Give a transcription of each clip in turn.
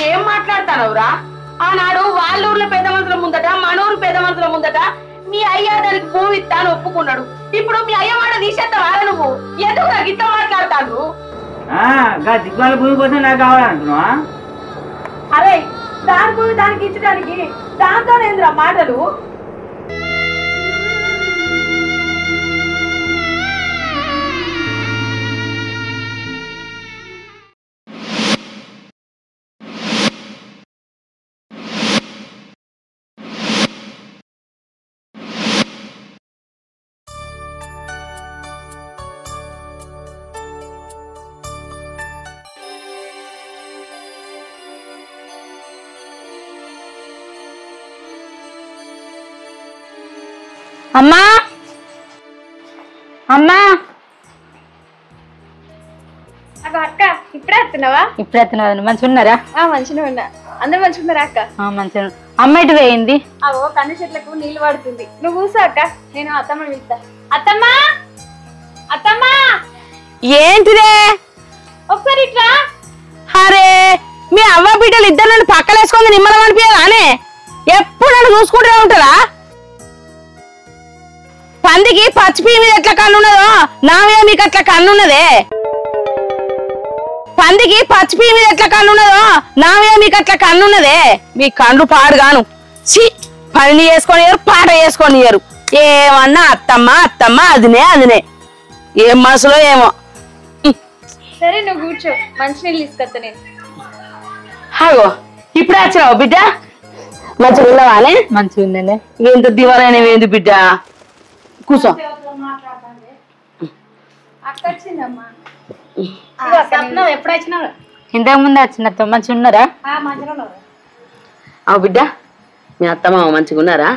ఏం మాట్లాడతానవురా? ఆనాడు వాళ్ళ ఊర్లో పెద్ద మనుషుల ముందట మనూరు పెద్ద మనుషుల ముందట మీ అయ్య దానికి భూమి ఇస్తాను ఒప్పుకున్నాడు. ఇప్పుడు మీ అయ్య మాట తీసేస్తావా నువ్వు? ఎందుకు నాకు ఇంత మాట్లాడతాను? దిగ్గాల భూమి కోసం నాకు కావాలంటున్నా? అరే దాని భూమి దానికి ఇచ్చడానికి దాంతో ఏంద్రా మాటలు? అమ్మా అమ్మా అక్క ఇప్పుడే వస్తున్నావా? ఇప్పుడే వస్తున్నావు. మంచిగా ఉన్నారా? మంచిగా ఉన్నా. అందరు మంచిగా ఉన్నారా అక్క? మంచిగా. అమ్మ ఇటు వేయింది. అవో కన్ను చెట్లకు నీళ్లు పడుతుంది. నువ్వు కూసో అక్క, నేను అత్తమ్మని పిలుస్తా. అత్తమ్మా అత్తమ్మా ఏంటిదే? ఒకసారి ఇట్లా. అరే మీ అవ్వ బిడ్డలు ఇద్దరు నన్ను పక్కలేసుకొని నిమ్మలం అనిపించానే? ఎప్పుడు నన్ను చూసుకుంటూనే ఉంటారా? పందికి పచ్చిపీ మీద ఎట్లా కన్నున్నదో నా మీద మీకు అట్లా కన్నున్నదే. పందికి పచ్చిపీ మీద ఎట్లా కన్నున్నదో నా మీద మీకు అట్లా కన్నున్నదే. మీ కళ్ళు పాడుగాను. చి పని చేసుకొనియరు, పాట చేసుకొనియరు. ఏమన్నా అత్తమ్మ అత్తమ్మ అదినే అదినే. ఏం మనసులో ఏమో. సరే నువ్వు కూర్చో, మంచినీళ్ళు తీసుకొస్తా నేను. హాగో ఇప్పుడే వచ్చినావు బిడ్డ? మంచిగా ఉన్నావానే? మంచిగా ఉందండి. ఎంత దివాలైనవి ఏంది బిడ్డ? కూర్చో. ఎప్పుడు వచ్చినావు? ఇంతకు ముందే వచ్చినట్టు. మంచిగా ఉన్నారా? అవు బిడ్డ మీ అత్తమ్మ మంచిగా ఉన్నారా?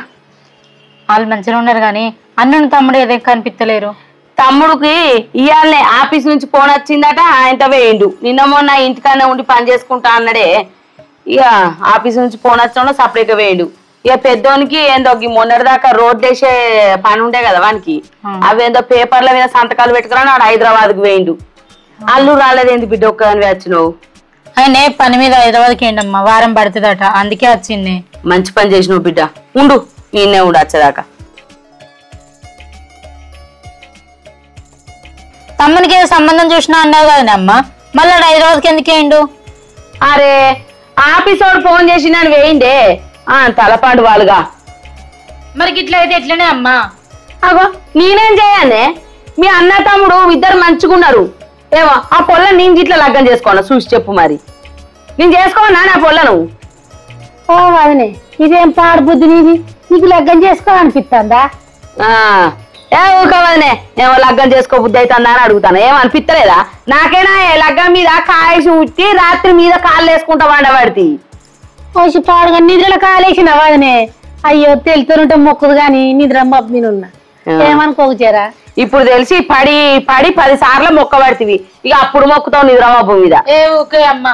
వాళ్ళు మంచిగా ఉన్నారు కానీ అన్నను తమ్ముడు ఏదో కనిపిస్తలేరు. తమ్ముడికి ఇయాలనే ఆఫీస్ నుంచి ఫోన్ వచ్చిందట. ఆయన వేయండు. నిన్న మొన్న ఇంటికన్నా ఉండి పని చేసుకుంటా అన్నాడే. ఇక ఆఫీస్ నుంచి ఫోన్ వచ్చిన సపరేట్గా వేయండు. ఇక పెద్దోనికి ఏందో మొన్నటి దాకా రోడ్ వేసే పని ఉండే కదా వానికి. అవేందో పేపర్ల మీద సంతకాలు పెట్టుకురా ఆడు హైదరాబాద్ కు వేయండు. అల్లు రాలేదేంది బిడ్డ ఒక్కదాని వచ్చినావు? ఆయన పని మీద హైదరాబాద్కి ఏంటమ్మా, వారం పడుతుందట, అందుకే వచ్చింది. మంచి పని చేసినావు బిడ్డ. ఉండు ఈయనే ఉండు వచ్చేదాకా. తమ్మునికి ఏదో సంబంధం చూసినా అన్నావు కదా అమ్మ, మళ్ళీ హైదరాబాద్కి ఎందుకేండు? అరే ఆఫీస్ వాడు ఫోన్ చేసి నన్ను వేయండే తలపాడు వాళ్ళుగా. మరి ఇట్లా అయితే ఎట్లనే అమ్మా? అగో నేనేం చేయాలనే? మీ అన్న తమ్ముడు ఇద్దరు మంచుకున్నారు ఏమో. ఆ పొల్ల నేను ఇట్లా లగ్గం చేసుకోనా చూసి చెప్పు. మరి నేను చేసుకోనా నా పొల్లను? ఓ వదినే ఇదేం పాడు బుద్ధి నీది, నీకు లగ్గం చేసుకోవాలనిపిస్తుందా? ఏ ఊక వదినే ఏమో లగ్గం చేసుకో బుద్ధి అవుతుందా అని అడుగుతాను. ఏమనిపిస్తలేదా? నాకేనా లగ్గం మీద కాయసి ఉట్టి రాత్రి మీద కాళ్ళు వేసుకుంటా వండబడితే వచ్చి పాడుగా నిద్రలో కాలేసిన వదినే. అయ్యో తెలుతుంటే మొక్కుదు గాని నిద్ర మబ్బినున్నా ఏమనుకోకు చేరా. ఇప్పుడు తెలిసి పడి పడి 10 సార్లు మొక్క పడుతుంది. ఇక అప్పుడు మొక్కుతావు నిద్ర మబ్బు మీద. ఏ ఊకే అమ్మ,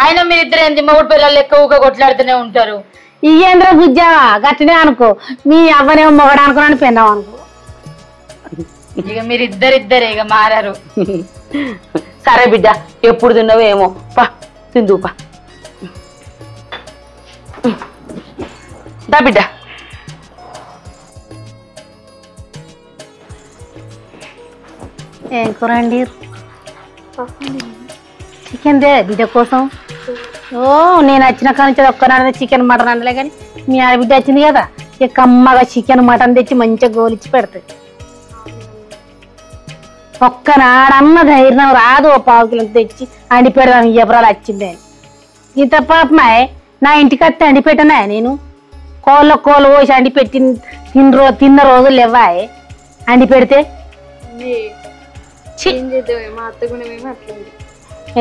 అయినా మీరిద్దరు ఏంటి మొగుడు పిల్లలు లెక్క ఊక కొట్లాడుతూనే ఉంటారు. ఇయ్యేంద్ర బుజ్జావా గట్టినే అనుకో, మీ అవ్వనేమో మొగడు అనుకున్నాను పెన్నావు అనుకో. ఇక మీరిద్దరిద్దరే ఇక మారారు. సరే బిడ్డ ఎప్పుడు తిన్నావో ఏమో పా తిందు పా. దా బిడ్డ. ఏం కూర అండి? చికెన్ దే బిడ్డ కోసం. ఓ నేను వచ్చిన కానించి ఒక్కనాడు చికెన్ మటన్ అనలే కానీ మీ ఆడబిడ్డ వచ్చింది కదా, ఇక కమ్మగా చికెన్ మటన్ తెచ్చి మంచిగా గోలిచ్చి పెడతాయి. ఒక్కనాడన్న ధైర్యం రాదు. ఓ 1/2 కిలో తెచ్చి అండి పెడదాం ఎవరాలు వచ్చిందే. ఇంత పాపమాయ్ నా ఇంటికి వస్తే అండి పెట్టనా? నేను కోళ్ళు పోసి అండి పెట్టి తిన్న రోజులు ఇవ్వాయి అండి పెడితే.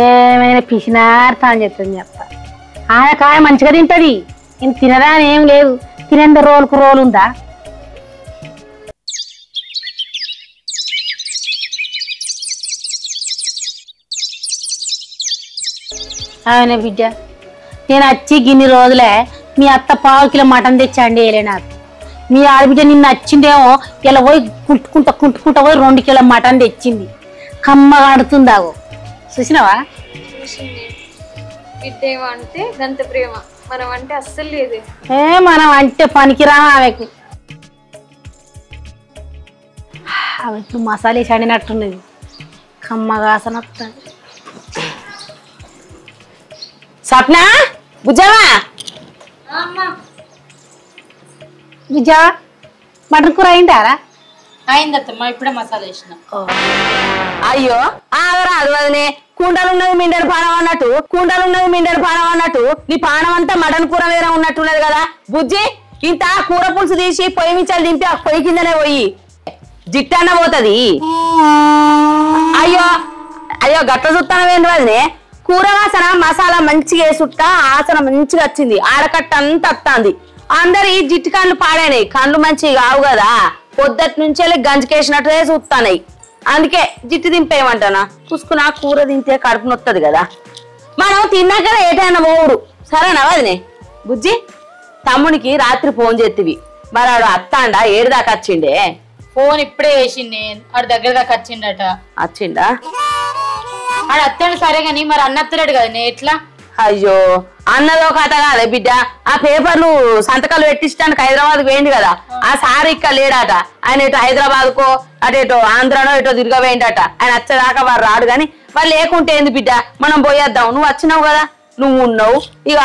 ఏమైనా పిసినార్థం అని చెప్తుంది చెప్తా. ఆయన కాయ మంచిగా తింటది, ఇంత తినదా అని ఏం లేదు. తినేంత రోలుకు రోలు ఉందా? ఆయన బిడ్డ నేను వచ్చి గిన్ని రోజులే మీ అత్త 1/2 కిలో మటన్ తెచ్చాండి వేయలే నాకు. మీ ఆడబిడ్డ నిన్న వచ్చిందేమో ఇలా పోయి కుంటుకుంటా పోయి 2 కిలో మటన్ తెచ్చింది. కమ్మగా ఆడుతుందాగో చూసినావా? బిడ్డ ఏమంటే గంత ప్రేమ, మనం అంటే అస్సలు లేదు. మనం అంటే పనికిరామా ఆమెకు. ఆమె ఇప్పుడు మసాలా వేసి వండినట్టున్నది, కమ్మగా ఆసన వస్తుంది. స్వప్న బుజ్జవా విజా మటన్ కూర అయిందారా? అయిందత్తమ్మా, ఇప్పుడే మసాలా వేసిన. అయ్యో ఆగరాదు వదినే, కుండలు ఉన్నది మిండెడు పానం అన్నట్టు, కుండలు ఉన్నది మిండెడు పానం అన్నట్టు నీ పానం అంతా మటన్ కూర వేరే ఉన్నట్టున్నది కదా. బుజ్జి ఇంత కూర పులుసు తీసి పొయ్యి మించాలు దింపి ఆ పొయ్యి కిందనే పోయి జిట్టన్న పోతుంది. అయ్యో అయ్యో గట్ల చూస్తానవేంటి వదినే, కూర వాసన మసాలా మంచిగా వేసుట్ట ఆసన మంచిగా వచ్చింది, ఆడకట్ట అంతా వస్తుంది. అందరి జిట్టు కళ్ళు పాడైనాయి, కళ్ళు మంచిగా కావు కదా, పొద్దుటి నుంచే గంజకేసినట్టుగా చూస్తానాయి. అందుకే జిట్టు దింపేయమంటానా, చూసుకున్నా కూర తింటే కడుపు నొత్తది కదా. మనం తిన్నాక ఏటైనా పోవుడు సరేనా వదినే. బుజ్జి తమ్మునికి రాత్రి ఫోన్ చేతివి, మరి ఆడు అత్తాండా ఏడు దాకా వచ్చిండే? ఫోన్ ఇప్పుడే వేసింది, ఆడు దగ్గర దాకా వచ్చిండట. వచ్చిండా? ఆడు అత్తాడు సరే గాని మరి అన్నత్తలేడు కదా ఎట్లా? అయ్యో అన్నదో కథ కాదే బిడ్డ, ఆ పేపర్లు సంతకాలు పెట్టించడానికి హైదరాబాద్ పోయింది కదా, ఆ సార్ ఇక్కడ లేడాట. ఆయన ఇటు హైదరాబాద్ కో అటు ఇటు ఆంధ్రానో ఇటో తిరగవేయండట. ఆయన వచ్చేదాకా వారు రాడు గాని వాళ్ళు లేకుంటే ఏంది బిడ్డ, మనం పోయేద్దాం. నువ్వు వచ్చినావు కదా, నువ్వు ఉన్నావు, ఇక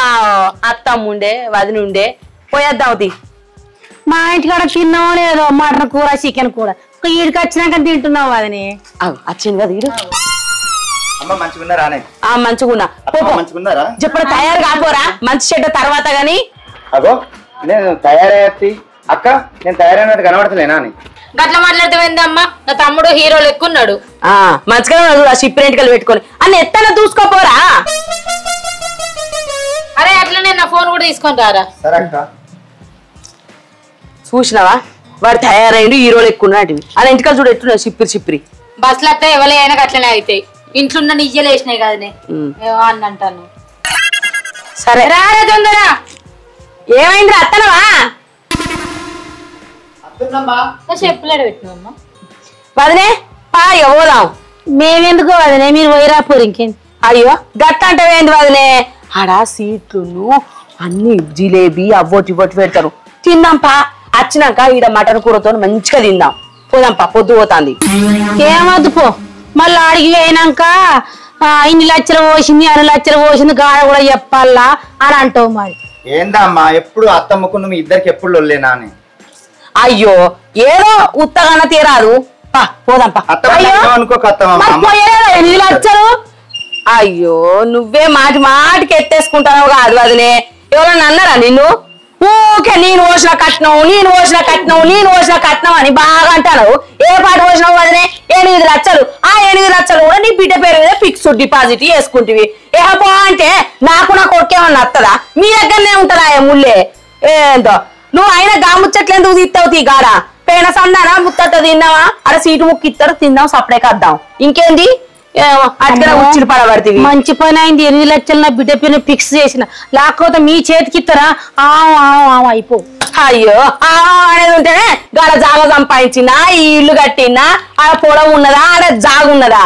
అత్తమ్ముండే వదిన ఉండే, పోయేద్దాం తి. మా ఇంటికాడ తిన్నామో లేదో మటన్ కూర చికెన్ కూర, ఈడికి వచ్చినాక తింటున్నావు అదని. వచ్చింది కదా ఈడు. మంచిగున్నా చెప్పడు తయారు కాపోరా, మంచి చెడ్డ తర్వాత గాని. అగో నేను తయారయ్యి అక్క, నేను తయారైనట్టు కనబడతలేనా అని గట్ల మాట్లాడుతావేందమ్మా, నా తమ్ముడు హీరో లెక్కున్నాడు. మంచిగా ఉన్నాడు, ఆ సిప్పిరెంటికలు పెట్టుకొని అన్న ఎత్తన చూసుకోపోరా. అరే అట్లనే నా ఫోన్ కూడా తీసుకొని రారా. చూసినావా వాడు తయారైండు, హీరోలు ఎక్కున్నాడు. అలా ఇంటికాల చూడు ఎట్టున్నాడు సిప్పిరి సిప్పిరి. బస్సులు వస్తే ఎవరి అయినా అట్లనే అవుతాయి, ఇంట్లో ఉన్న నిజ్జలు వేసినాయి కదనే అని అంటాను. సరే రారా తొందర. ఏమైంది అత్తనవా? చెప్పులాడు పెట్టినమ్మా. వదినే పాయ పోదాం. మేమెందుకో వదినే, మీరు వైరాపూర్ ఇంకేంది. అయ్యో గట్ట అంటే ఏంటి వదినే, ఆడ సీట్లు అన్ని జిలేబీ అవ్వటి ఇవ్వటి పెడతారు, తిందాంపా. వచ్చినాక ఈడ మటన్ కూరతో మంచిగా తిందాం, పోదాంపా పొద్దు పోతాంది. ఏమద్దు పో, మళ్ళీ అడిగి అయినాక ఇన్ని లక్షలు పోసింది అన్ని లక్షలు పోసింది గాడ కూడా చెప్పాలా అని అంటావు. మరి ఏందమ్మా ఎప్పుడు అత్తమ్మకు మీ ఇద్దరికి ఎప్పుడు లొల్లేనా అని. అయ్యో ఏదో ఉత్తగాన తీరాదు, పోదాంపా. ఎన్ని లక్షలు? అయ్యో నువ్వే మాటి మాటికి ఎత్తేసుకుంటావు కాదు వదినే, ఎవరన్నా అన్నారా నిన్ను? ఊకే నేను పోసిన కట్నం నేను పోసిన కట్నం నేను పోసిన కట్నం అని బాగా అంటాను. ఏ పాట పోసినావు వదినే? 8 లక్షలు. ఆ 8 లక్షలు కూడా నీ బిడ్డ పేరు మీద ఫిక్స్డ్ డిపాజిట్ చేసుకుంటివి. ఏపో అంటే నాకు నా కొడుకేమన్నా వస్తుందా? మీ దగ్గరనే ఉంటుందా ముళ్ళే? ఏందో నువ్వు అయినా గా ముచ్చట్లు ఎందుకు తీస్తావు? తీ గాడ పేన సందానా ముత్తట తిన్నావా? అక్కడ సీటు ముక్కు ఇస్తారు, తిందాం సపరేట్ వద్దాం. ఇంకేంది అక్కడ ఉచ్చిలు పడబడితే మంచి పని అయింది. 8 లక్షలు నా బిడ్డ పేరు ఫిక్స్ చేసిన, లేకపోతే మీ చేతికి ఇస్తారా అయిపో. అయ్యో అనేది ఉంటేనే గాడ జాగ సంపాదించినా, ఈ ఇల్లు కట్టినా, ఆడ పొడవు ఉన్నదా, ఆడ జాగున్నదా?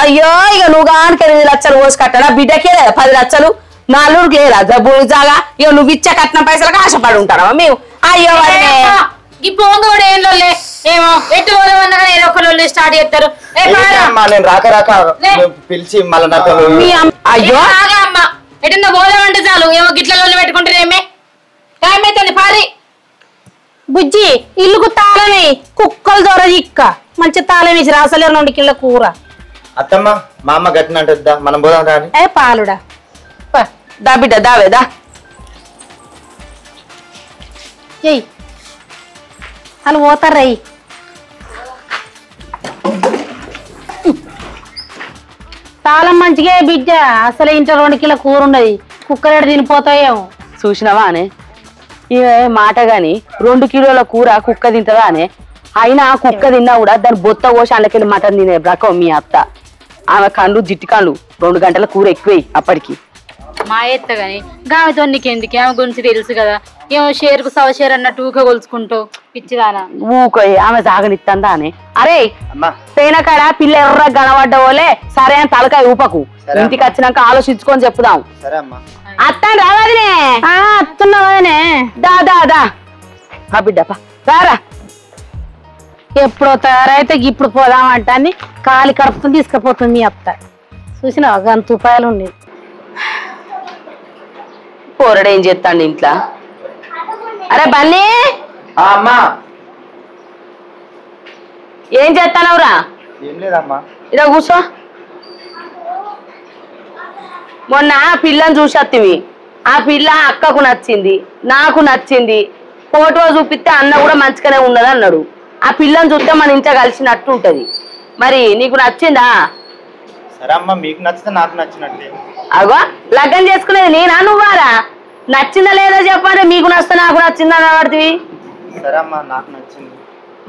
అయ్యో ఇక నువ్వు గానికి 8 లక్షలు పోసి కట్టడా, బిడ్డకే లేదా 10 లక్షలు, నలుగురికి లేదా జబ్బు జాగా? ఇక నువ్వు ఇచ్చే కట్నం పైసలకు ఆశపడి ఉంటారా మేము? అయ్యో ఈ పోంగ కూడా ఏం లొల్లే ఏమో, ఎటు పోదామన్నా ఏదో ఒక లొల్లి స్టార్ట్ చేస్తారు. నేను రాక రాక పిలిచి మళ్ళీ అయ్యో అమ్మ ఎటన్నా పోదామంటే చాలు ఏమో గిట్ల లొల్లి పెట్టుకుంటారేమే. ఏమైతుంది పారి బుజ్జి ఇల్లుకు తాళమే, కుక్కలు దొర ఇక్క మంచి తాళం వేసి అసలే 2 కిలో కూర. అత్తమ్మ మా అమ్మ గట్టినంటుందా, మనం పోదాం రాని. పాలుడా దా బిడ్డ దావేదా చెయ్యి, వాళ్ళు పోతారయ్యి. తాళం మంచిగా బిడ్డ, అసలే ఇంట్లో 2 కిలో కూర ఉన్నది, కుక్కలు తినిపోతాయేమో. చూసినావా అనే ఇవే మాట గాని 2 కిలోల కూర కుక్క తింటదా అనే? అయినా కుక్క తిన్నా కూడా దాని బొత్త కోసి అందుకెళ్ళి మటన్ తినే బ్రకం మీ అత్త. ఆమె కండ్లు జిట్టి కండ్లు 2 గంటల కూర ఎక్కువై అప్పటికి. మా ఎత్త గాని గామెతో నీకెందుకు, ఆమె గురించి తెలుసు కదా, ఏమో షేర్కు 100 షేర్ అన్నట్టు ఊక కొలుచుకుంటావు పిచ్చిదానా. ఊక ఆమె సాగనిత్తందా అని అరే అమ్మా పేనకాడ పిల్ల ఎర్ర గనబడ్డవోలే సరే అని తలకాయ ఊపకు ఇంటికి వచ్చినాక ఆలోచించుకొని చెప్పుదాం సరే అమ్మా అత్తాను రావాదినే అత్తున్నావనే దా దా దా ఆ బిడ్డప్ప రారా ఎప్పుడో తయారైతే ఇప్పుడు పోదామంటాన్ని కాలి కడుపుతుంది తీసుకుపోతుంది మీ అత్త చూసినావా గంత రూపాయలు ఉన్నాయి పోరడు ఏం చేస్తాండి ఇంట్లో అరే బన్నీ అమ్మా ఏం చేస్తానవురా ఏం లేదమ్మా ఇలా కూర్చో మొన్న పిల్లని చూసత్తివి ఆ పిల్ల అక్కకు నచ్చింది నాకు నచ్చింది ఫోటో చూపిస్తే అన్న కూడా మంచిగానే ఉన్నది అన్నాడు ఆ పిల్లని చూస్తే మన ఇంట్లో కలిసినట్టు ఉంటది మరి నీకు నచ్చిందా సరే అమ్మా మీకు నచ్చితే నాకు నచ్చినట్లే అగో లగ్గం చేసుకునేది నేనా నువ్వారా నచ్చిందా లేదా చెప్పండి మీకు నచ్చితే నాకు నచ్చిందా అన్నవాడివి సరే అమ్మా నాకు నచ్చింది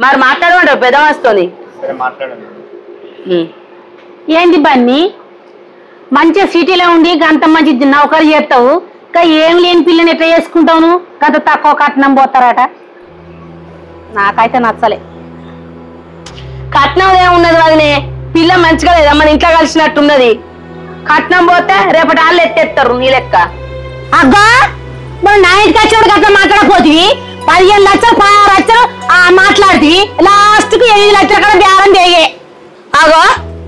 మరి మాట్లాడమంటావు పెద్ద మస్తోని సరే మాట్లాడండి ఏంది బన్నీ మంచిగా సిటీలో ఉండి గంత మంచి నౌకరు చేస్తావు ఇంకా ఏం లేని పిల్లని ఎట్లా చేసుకుంటావు నువ్వు గంత తక్కువ కట్నం పోతారట నాకైతే నచ్చలే కట్నం ఏమున్నది వదినే పిల్ల మంచిగా లేదా మన ఇంట్లో కలిసినట్టున్నది కట్నం పోతే రేపటి వాళ్ళు ఎత్తేస్తారు నీ లెక్క అబ్బా మరి నా ఇంటికి వచ్చినప్పుడు అట్లా మాట్లాడపోతుంది 15 లక్షలు 16 లక్షలు మాట్లాడుతుంది లాస్ట్ కి 8 లక్షల కన్నా బేరం చేయ అగో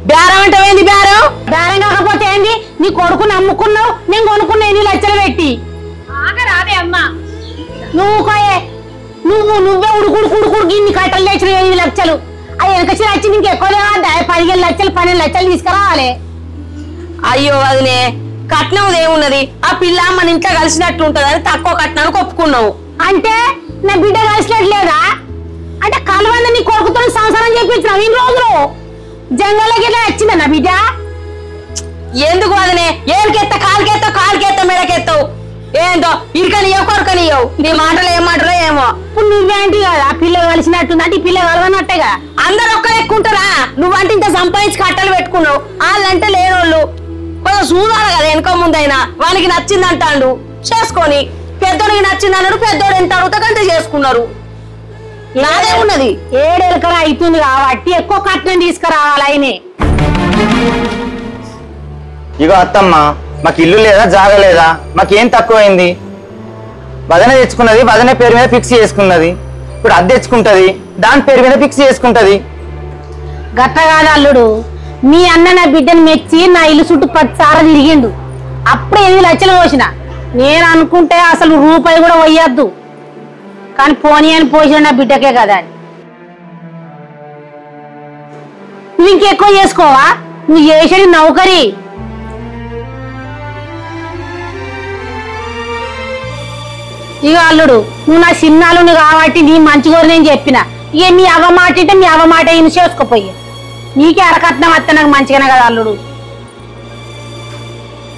బేరం అంటే ఏంది బేరం బేరం కాకపోతే ఏంది నీ కొడుకు నమ్ముకున్నావు నేను కొనుక్కున్న 8 లక్షలు పెట్టి ఆగరాదే అమ్మా నువ్వు కోయే నువ్వే ఉడుకుడు గిన్ని కట్టలు తెచ్చిన 8 లక్షలు ఆ వెనకచ్చి వచ్చి నీకు ఎక్కువ 15 లక్షలు 12 లక్షలు తీసుకురావాలి అయ్యో వదినే కట్నం ఏమున్నది ఆ పిల్ల మన ఇంట్లో కలిసినట్టు ఉంటదని తక్కువ కట్నానికి ఒప్పుకున్నావు అంటే నా బిడ్డ కలిసినట్లేదా అంటే కలవంద నీ కొడుకుతో సంసారం చేయించినావు ఇన్ని రోజులు జంగల్లోకి ఎట్లా వచ్చిందా నా బిడ్డ ఎందుకు వదినే ఏళ్ళకెత్త కాలుకెత్త మెడకెత్తావు ఏందో ఇరుకనియవు కొరకనియవు నీ మాటలు ఏం మాటలో ఏమో ఇప్పుడు నువ్వేంటి కదా ఆ పిల్ల కలిసినట్టుంది అంటే ఈ పిల్ల కలవనట్టేగా అందరు ఒక్కరు ఎక్కుంటారా నువ్వంటే ఇంత సంపాదించి కట్టలు పెట్టుకున్నావు వాళ్ళంటే లేనోళ్ళు కొంచెం చూడాలి కదా వెనక ముందైనా వానికి నచ్చింది అంటాడు చేసుకొని పెద్దోడికి నచ్చింది అన్నాడు పెద్దోడు ఎంత అడుగుతా అంతే చేసుకున్నారు నాదే ఉన్నది 7 ఎకరా అవుతుంది కాబట్టి ఎక్కువ కట్నం తీసుకురావాలి ఆయనే ఇగో అత్తమ్మ మాకు ఇల్లు లేదా జాగ లేదా మాకేం తక్కువైంది వదనే తెచ్చుకున్నది వదనే పేరు మీద ఫిక్స్ చేసుకున్నది ఇప్పుడు అది తెచ్చుకుంటది దాని పేరు మీద ఫిక్స్ చేసుకుంటది గట్టగాదు అల్లుడు మీ అన్న నా బిడ్డను మెచ్చి నా ఇల్లు చుట్టూ 10 సార్లు తిరిగిండు అప్పుడే 8 లక్షలు పోసిన నేను అనుకుంటే అసలు రూపాయి కూడా పోయొద్దు కానీ పోనీ అని పోసిన నా బిడ్డకే కదా అని నువ్వు ఇంకెక్కువ చేసుకోవా నువ్వు చేసేది నౌకరి ఇక అల్లుడు నువ్వు నా చిన్నాలుని కాబట్టి నీ మంచిగా నేను చెప్పిన ఇక మీ అవ్వ మాట అంటే మీ అవ్వ మాట ఇన్ని చేసుకోపోయి నీకే అరకట్నం వస్తే నాకు మంచిగానే కదా అల్లుడు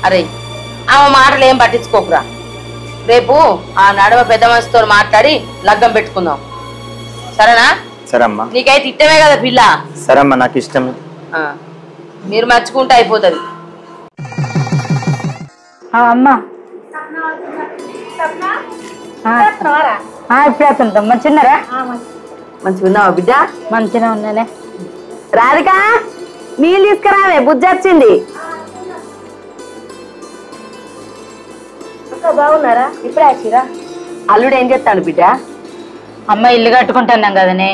అరే ఆమె మాటలు ఏం పట్టించుకోకురా రేపు ఆ నడవ పెద్ద మనిషితో మాట్లాడి లగ్గం పెట్టుకుందాం సరేనా సరమ్మా నీకైతే ఇష్టమే కదా పిల్ల సరమ్మా నాకు ఇష్టం మీరు మర్చుకుంటే అయిపోతుంది అమ్మా ఇప్పుడు వస్తుంటాం మంచిన్నారా మంచిగా ఉన్నావా బిడ్డ మంచిగా ఉన్నానే రాధిక నీళ్ళు తీసుకురావే బుజ్జి వచ్చింది బాగున్నారా ఇప్పుడే వచ్చిరా అల్లుడు ఏం చేస్తాడు బిడ్డ అమ్మ ఇల్లు కట్టుకుంటున్నాం కదనే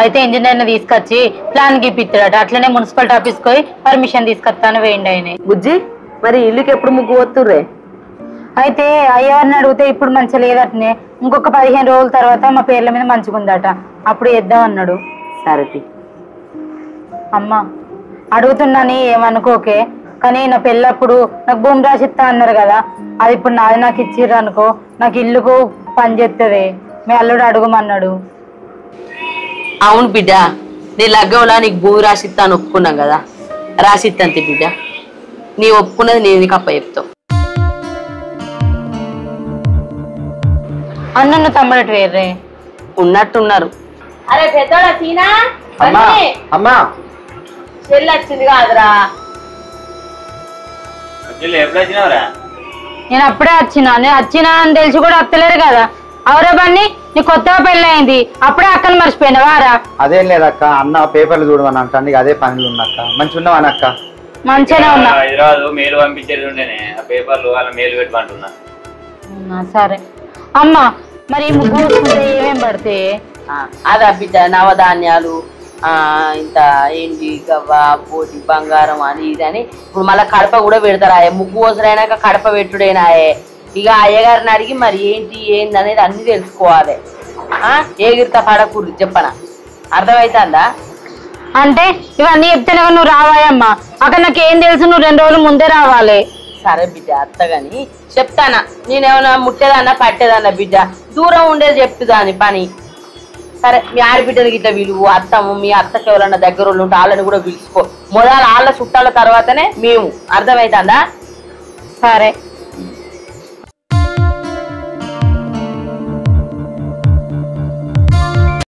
అయితే ఇంజనీర్ని తీసుకొచ్చి ప్లాన్ గీపిస్తాడట అట్లనే మున్సిపాలిటీ ఆఫీస్కి పోయి పర్మిషన్ తీసుకొస్తాను వేయండి ఆయన బుజ్జి మరి ఇల్లుకి ఎప్పుడు ముగ్గు వస్తుర్రే అయితే అయ్యవారిని అడిగితే ఇప్పుడు మంచిగా లేదటనే ఇంకొక 15 రోజుల తర్వాత మా పేర్ల మీద మంచిగా ఉందట అప్పుడు వేద్దాం అన్నాడు సరే అమ్మ అడుగుతున్నాని ఏమనుకోకే కానీ నా పెళ్ళప్పుడు నాకు భూమి రాసిస్తా అన్నారు కదా అది ఇప్పుడు నాది నాకు ఇచ్చిర్రు అనుకో నాకు ఇల్లుకు పని చేస్తుంది మీ అల్లుడు అడుగుమన్నాడు అవును బిడ్డ నీ లగ్గంలో నీకు భూమి రాసిస్తాను ఒప్పుకున్నాం కదా రాసిస్తాంతి బిడ్డ నీ ఒప్పుకున్నది నేను నీకు అప్ప చెప్తావు అన్న తమ్ముడు వేర్రే ఉన్నట్టున్నారు అరే పెద్దోడా సీనా అమ్మా చెల్లి వచ్చింది కాదురా నేను అప్పుడే వచ్చినా అని తెలిసి కూడా వస్తలేరు కదా అవరా బండి నీ కొత్తగా పెళ్ళయింది అప్పుడే అక్కలు మర్చిపోయినవారా? అదేం లేదక్క, అన్న పేపర్లు చూడమని అంటాను, అదే పనులు ఉన్నక్క. మంచి ఉన్నావా అక్క? మంచిగానే ఉన్నా. హైదరాబాద్ మేలు పంపించేది ఉండేనే, ఆ పేపర్లు వాళ్ళ మేలు పెట్టమంటున్నా. సరే అమ్మ, మరి ముగ్గు వేసుకుంటే ఏమేం పడితే? అదా బిడ్డ, నవధాన్యాలు, ఇంత ఏంటి గవ్వ, పోటి, బంగారం అని ఇది అని. ఇప్పుడు మళ్ళీ కడప కూడా పెడతారా? ముగ్గు వసరైనాక కడప పెట్టుడేనాయే. ఇక అయ్యగారిని అడిగి మరి ఏంటి ఏంది అనేది అన్ని తెలుసుకోవాలి. ఏగిరిత పడకూడదు చెప్పనా, అర్థమవుతుందా? అంటే ఇవన్నీ చెప్తేనే నువ్వు రావాయమ్మా. అక్కడ నాకేం తెలుసు, నువ్వు 2 రోజులు ముందే రావాలి. సరే బిడ్డ అత్తగాని చెప్తానా. నేనేమన్నా ముట్టేదన్నా పట్టేదన్నా బిడ్డ, దూరం ఉండేది చెప్తుందాని పని. సరే మీ ఆడబిడ్డలకి ఇట్లా విలువ, అత్తము మీ అత్తకి ఎవరన్నా దగ్గర వాళ్ళు ఉంటే వాళ్ళని కూడా పిలుచుకో. మొదలు వాళ్ళ చుట్టాల తర్వాతనే మేము, అర్థమవుతుందా? సరే.